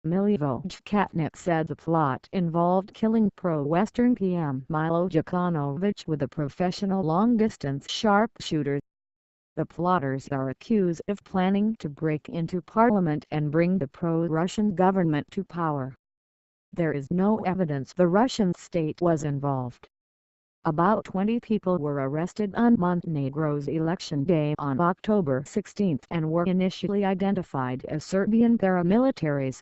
Milivoj said the plot involved killing pro-Western PM Milo Djukanovic with a professional long-distance sharpshooter. The plotters are accused of planning to break into parliament and bring the pro-Russian government to power. There is no evidence the Russian state was involved. About 20 people were arrested on Montenegro's election day on October 16 and were initially identified as Serbian paramilitaries.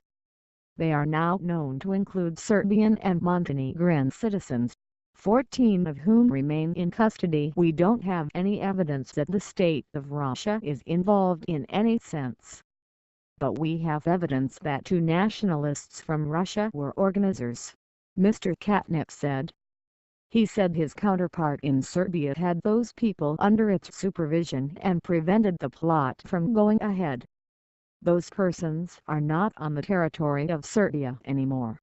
They are now known to include Serbian and Montenegrin citizens, 14 of whom remain in custody. We don't have any evidence that the state of Russia is involved in any sense. But we have evidence that 2 nationalists from Russia were organizers, Mr. Katnep said. He said his counterpart in Serbia had those people under its supervision and prevented the plot from going ahead. Those persons are not on the territory of Serbia anymore.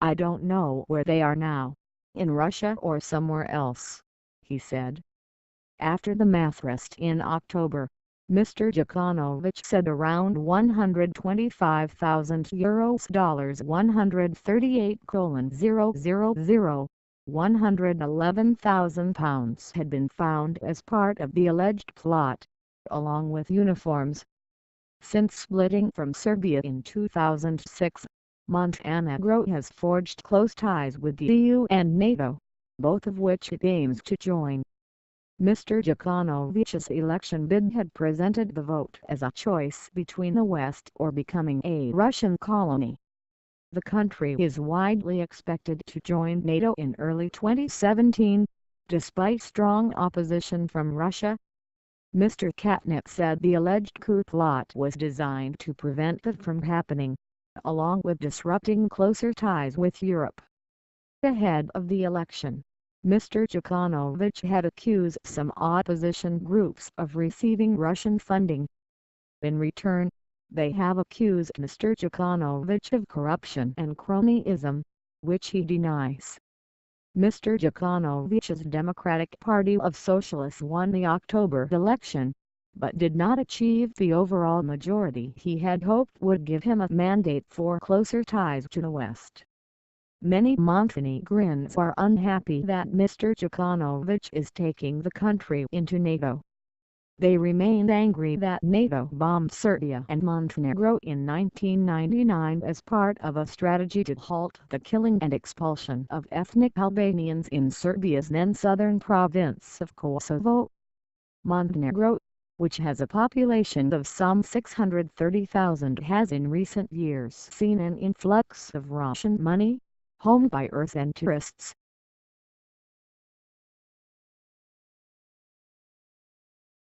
I don't know where they are now, in Russia or somewhere else, he said. After the mass arrest in October, Mr. Djukanovic said around €125,000 $138,000 £111,000 had been found as part of the alleged plot, along with uniforms. Since splitting from Serbia in 2006, Montenegro has forged close ties with the EU and NATO, both of which it aims to join. Mr. Djukanovic's election bid had presented the vote as a choice between the West or becoming a Russian colony. The country is widely expected to join NATO in early 2017, despite strong opposition from Russia. Mr. Katnep said the alleged coup plot was designed to prevent that from happening, along with disrupting closer ties with Europe. Ahead of the election, Mr. Djukanovic had accused some opposition groups of receiving Russian funding. In return, they have accused Mr. Djukanovic of corruption and cronyism, which he denies. Mr. Djukanovic's Democratic Party of Socialists won the October election, but did not achieve the overall majority he had hoped would give him a mandate for closer ties to the West. Many Montenegrins are unhappy that Mr. Djukanovic is taking the country into NATO. They remained angry that NATO bombed Serbia and Montenegro in 1999 as part of a strategy to halt the killing and expulsion of ethnic Albanians in Serbia's then southern province of Kosovo. Montenegro, which has a population of some 630,000, has in recent years seen an influx of Russian money, home buyers and tourists.